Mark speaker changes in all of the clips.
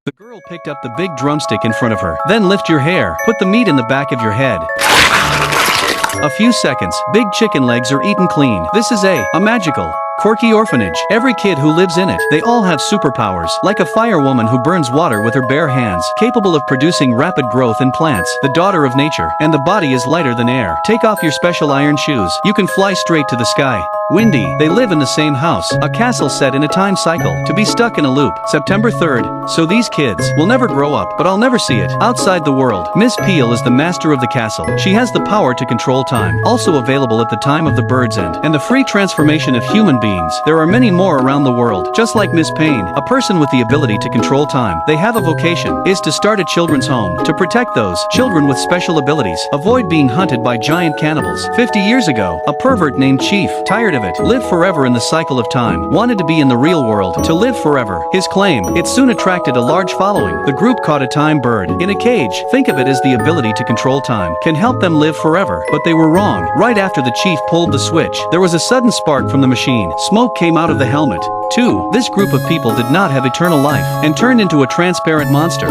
Speaker 1: The girl picked up the big drumstick in front of her. Then lift your hair. Put the meat in the back of your head. A few seconds, big chicken legs are eaten clean. This is a magical, quirky orphanage. Every kid who lives in it, they all have superpowers. Like a firewoman who burns water with her bare hands, capable of producing rapid growth in plants, the daughter of nature, and the body is lighter than air. Take off your special iron shoes. You can fly straight to the sky. Windy, they live in the same house, a castle set in a time cycle, to be stuck in a loop. September 3rd, so these kids will never grow up, but I'll never see it. Outside the world, Miss Peel is the master of the castle. She has the power to control time, also available at the time of the bird's end, and the free transformation of human beings. There are many more around the world, just like Miss Payne, a person with the ability to control time. They have a vocation, is to start a children's home, to protect those children with special abilities, avoid being hunted by giant cannibals. 50 years ago, a pervert named Chief, tired of it, lived forever in the cycle of time, wanted to be in the real world, to live forever. His claim, it soon attracted a large following. The group caught a time bird in a cage. Think of it as the ability to control time, can help them live forever. But they were wrong. Right after the chief pulled the switch, there was a sudden spark from the machine. Smoke came out of the helmet. 2. This group of people did not have eternal life, and turned into a transparent monster.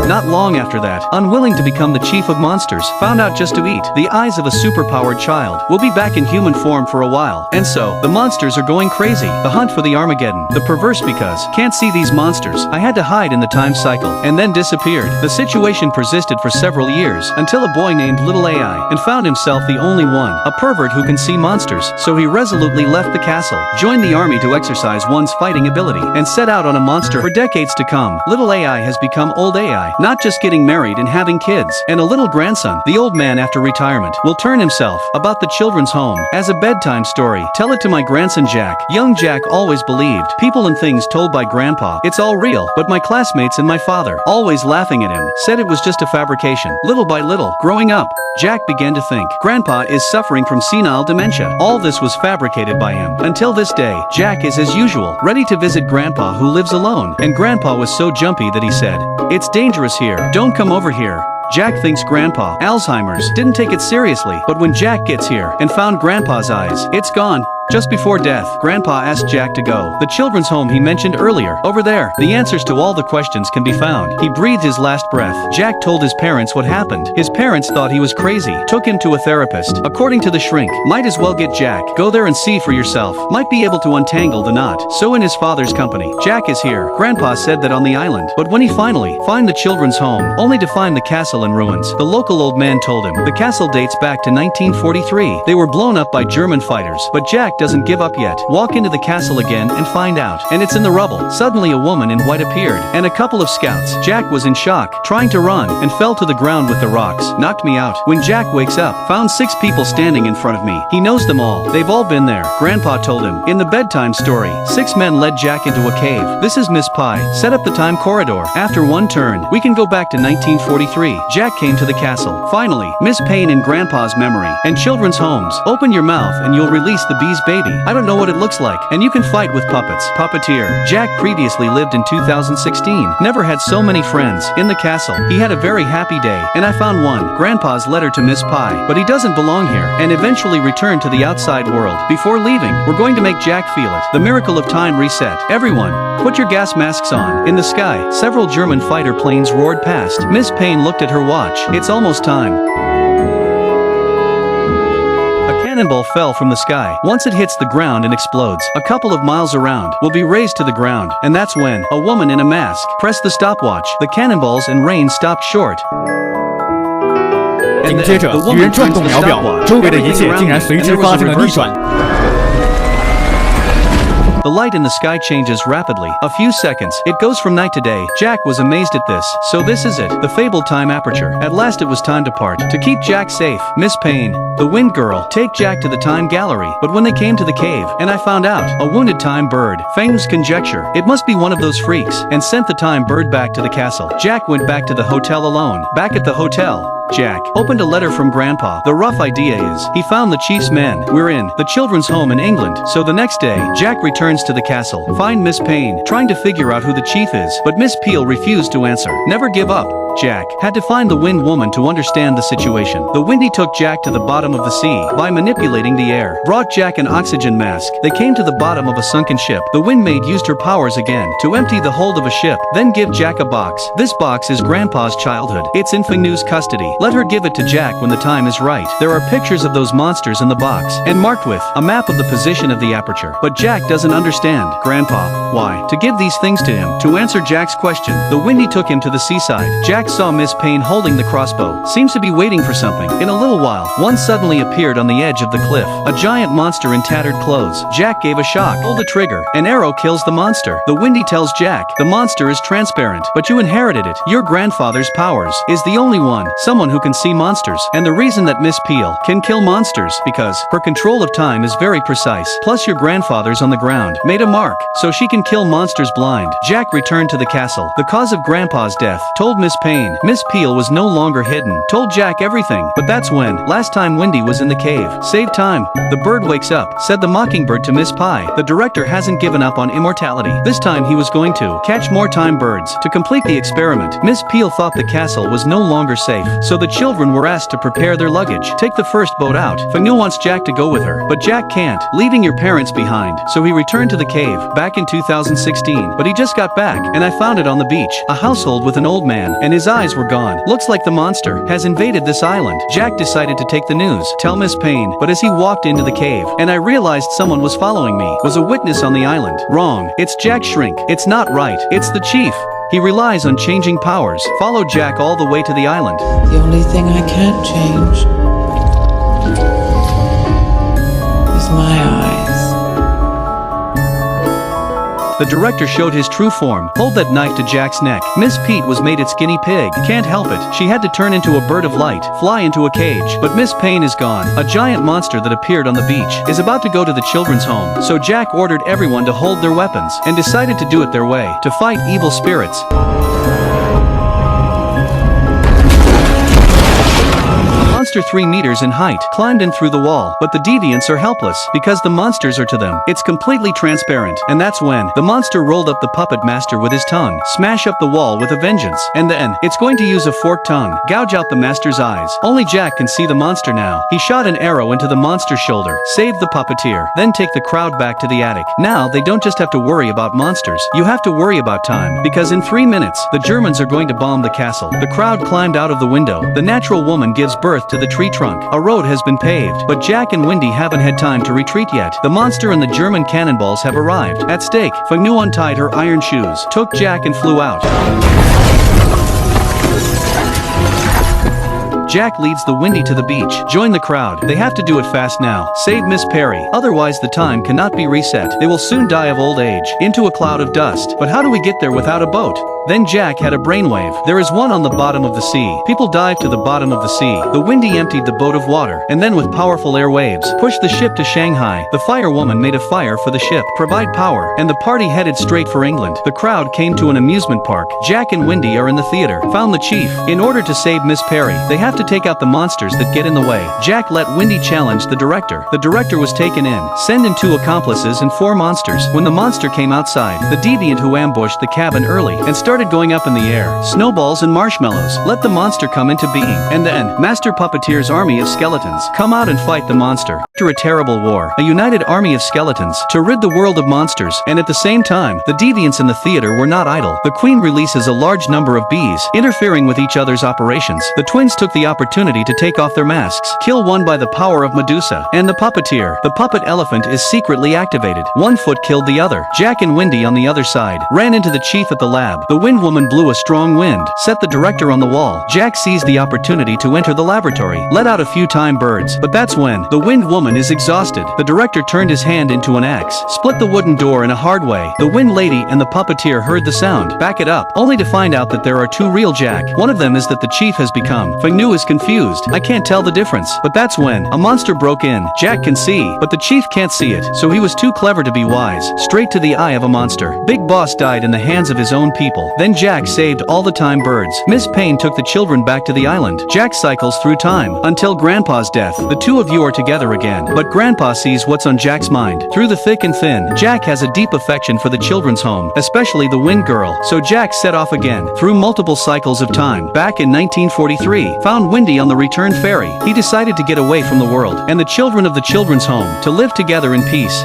Speaker 1: Not long after that, unwilling to become the chief of monsters, found out just to eat the eyes of a superpowered child, will be back in human form for a while. And so, the monsters are going crazy. The hunt for the Armageddon. The perverse because, can't see these monsters. I had to hide in the time cycle, and then disappeared. The situation persisted for several years, until a boy named Little AI, and found himself the only one, a pervert who can see monsters. So he resolutely left the castle, joined the army to exercise one's fighting ability, and set out on a monster for decades to come. Little AI has become old AI. Not just getting married and having kids, and a little grandson. The old man after retirement will turn himself about the children's home as a bedtime story. Tell it to my grandson Jack. Young Jack always believed people and things told by grandpa. It's all real, but my classmates and my father, always laughing at him, said it was just a fabrication. Little by little, growing up, Jack began to think, Grandpa is suffering from senile dementia. All this was fabricated by him. Until this day, Jack is as usual, ready to visit Grandpa who lives alone. And Grandpa was so jumpy that he said, "It's dangerous here. Don't come over here." Jack thinks Grandpa, Alzheimer's, didn't take it seriously, but when Jack gets here and found Grandpa's eyes, it's gone. Just before death, Grandpa asked Jack to go. The children's home he mentioned earlier, over there. The answers to all the questions can be found. He breathed his last breath. Jack told his parents what happened. His parents thought he was crazy, took him to a therapist. According to the shrink, might as well get Jack. Go there and see for yourself. Might be able to untangle the knot. So in his father's company, Jack is here. Grandpa said that on the island. But when he finally find the children's home, only to find the castle in ruins. The local old man told him, the castle dates back to 1943. They were blown up by German fighters, but Jack doesn't give up yet. Walk into the castle again and find out. And it's in the rubble. Suddenly a woman in white appeared, and a couple of scouts. Jack was in shock, trying to run, and fell to the ground with the rocks. Knocked me out. When Jack wakes up, found 6 people standing in front of me. He knows them all. They've all been there. Grandpa told him. In the bedtime story, 6 men led Jack into a cave. This is Miss Pie. Set up the time corridor. After one turn, we can go back to 1943. Jack came to the castle. Finally, Miss Payne in Grandpa's memory. And children's homes. Open your mouth and you'll release the bee's baby. I don't know what it looks like. And you can fight with puppets. Puppeteer. Jack previously lived in 2016. Never had so many friends. In the castle, he had a very happy day. And I found one. Grandpa's letter to Miss Pie. But he doesn't belong here. And eventually returned to the outside world. Before leaving, we're going to make Jack feel it. The miracle of time reset. Everyone, put your gas masks on. In the sky, several German fighter planes roared past. Miss Payne looked at her watch. It's almost time. A cannonball fell from the sky. Once it hits the ground and explodes, a couple of miles around, will be raised to the ground. And that's when a woman in a mask pressed the stopwatch. The cannonballs and rain stopped short.
Speaker 2: 紧接着，女人转动秒表，周围的一切竟然随之发生了逆转。
Speaker 1: The light in the sky changes rapidly. A few seconds, it goes from night to day. Jack was amazed at this. So this is it, the fabled time aperture. At last it was time to part. To keep Jack safe, Miss Payne, the wind girl, take Jack to the time gallery. But when they came to the cave, and I found out, a wounded time bird, Fang's conjecture, it must be one of those freaks, and sent the time bird back to the castle. Jack went back to the hotel alone. Back at the hotel, Jack opened a letter from Grandpa. The rough idea is, he found the chief's men. We're in the children's home in England. So the next day, Jack returns to the castle. Find Miss Payne, trying to figure out who the chief is. But Miss Peel refused to answer. Never give up. Jack had to find the Wind Woman to understand the situation. The Windy took Jack to the bottom of the sea by manipulating the air, brought Jack an oxygen mask. They came to the bottom of a sunken ship. The Wind Maid used her powers again to empty the hold of a ship, then give Jack a box. This box is Grandpa's childhood. It's in Fengnu's custody. Let her give it to Jack when the time is right. There are pictures of those monsters in the box, and marked with a map of the position of the aperture. But Jack doesn't understand. Grandpa, why? To give these things to him. To answer Jack's question, the Windy took him to the seaside. Jack saw Miss Payne holding the crossbow. Seems to be waiting for something. In a little while, one suddenly appeared on the edge of the cliff. A giant monster in tattered clothes. Jack gave a shock. Pull the trigger. An arrow kills the monster. The Windy tells Jack, the monster is transparent, but you inherited it. Your grandfather's powers is the only one, someone who can see monsters. And the reason that Miss Peel can kill monsters, because her control of time is very precise. Plus your grandfather's on the ground made a mark, so she can kill monsters blind. Jack returned to the castle. The cause of Grandpa's death. Told Miss Payne. Miss Peel was no longer hidden. Told Jack everything. But that's when, last time Windy was in the cave. Save time. The bird wakes up, said the mockingbird to Miss Pie. The director hasn't given up on immortality. This time he was going to catch more time birds. To complete the experiment, Miss Peel thought the castle was no longer safe, so the children were asked to prepare their luggage. Take the first boat out. Fengnu wants Jack to go with her, but Jack can't, leaving your parents behind. So he returned to the cave, back in 2016. But he just got back, and I found it on the beach. A household with an old man, and his eyes were gone. Looks like the monster has invaded this island. Jack decided to take the news, tell Miss Payne, but as he walked into the cave, and I realized someone was following me, was a witness on the island. Wrong. It's Jack Shrink. It's not right. It's the chief. He relies on changing powers. Followed Jack all the way to the island.
Speaker 3: The only thing I can't change is my eyes.
Speaker 1: The director showed his true form. Hold that knife to Jack's neck. Miss Pete was made its guinea pig. Can't help it. She had to turn into a bird of light, fly into a cage. But Miss Payne is gone. A giant monster that appeared on the beach is about to go to the children's home. So Jack ordered everyone to hold their weapons, and decided to do it their way, to fight evil spirits. Monster 3 meters in height climbed in through the wall, but the deviants are helpless because the monsters are to them. It's completely transparent, and that's when the monster rolled up the puppet master with his tongue, smash up the wall with a vengeance, and then it's going to use a forked tongue, gouge out the master's eyes. Only Jack can see the monster now. He shot an arrow into the monster's shoulder, saved the puppeteer, then take the crowd back to the attic. Now they don't just have to worry about monsters, you have to worry about time, because in 3 minutes, the Germans are going to bomb the castle. The crowd climbed out of the window. The natural woman gives birth to the tree trunk. A road has been paved, but Jack and Windy haven't had time to retreat yet. The monster and the German cannonballs have arrived. At stake, Fengnu untied her iron shoes, took Jack and flew out. Jack leads the Windy to the beach. Join the crowd. They have to do it fast now. Save Miss Perry. Otherwise the time cannot be reset. They will soon die of old age, into a cloud of dust. But how do we get there without a boat? Then Jack had a brainwave. There is one on the bottom of the sea. People dive to the bottom of the sea. The Windy emptied the boat of water, and then with powerful air waves, pushed the ship to Shanghai. The fire woman made a fire for the ship, provide power, and the party headed straight for England. The crowd came to an amusement park. Jack and Windy are in the theater. Found the chief. In order to save Miss Perry, they have to take out the monsters that get in the way. Jack let Windy challenge the director. The director was taken in. Send in 2 accomplices and 4 monsters. When the monster came outside, the deviant who ambushed the cabin early and started going up in the air, snowballs and marshmallows, let the monster come into being. And then, Master Puppeteer's army of skeletons come out and fight the monster. After a terrible war, a united army of skeletons to rid the world of monsters, and at the same time, the deviants in the theater were not idle. The queen releases a large number of bees, interfering with each other's operations. The twins took the opportunity to take off their masks, kill one by the power of Medusa, and the puppeteer. The puppet elephant is secretly activated. One foot killed the other. Jack and Windy on the other side ran into the chief at the lab. The wind woman blew a strong wind, set the director on the wall. Jack seized the opportunity to enter the laboratory, let out a few time birds, but that's when the wind woman is exhausted. The director turned his hand into an axe, split the wooden door in a hard way. The wind lady and the puppeteer heard the sound, back it up, only to find out that there are 2 real Jack. One of them is that the chief has become. Fengnu is confused. I can't tell the difference. But that's when a monster broke in. Jack can see, but the chief can't see it, so he was too clever to be wise. Straight to the eye of a monster. Big Boss died in the hands of his own people. Then Jack saved all the time birds. Miss Payne took the children back to the island. Jack cycles through time until Grandpa's death. The two of you are together again. But Grandpa sees what's on Jack's mind. Through the thick and thin, Jack has a deep affection for the children's home, especially the Wind Girl. So Jack set off again, through multiple cycles of time. Back in 1943, found Windy on the return ferry. He decided to get away from the world and the children of the children's home to live together in peace.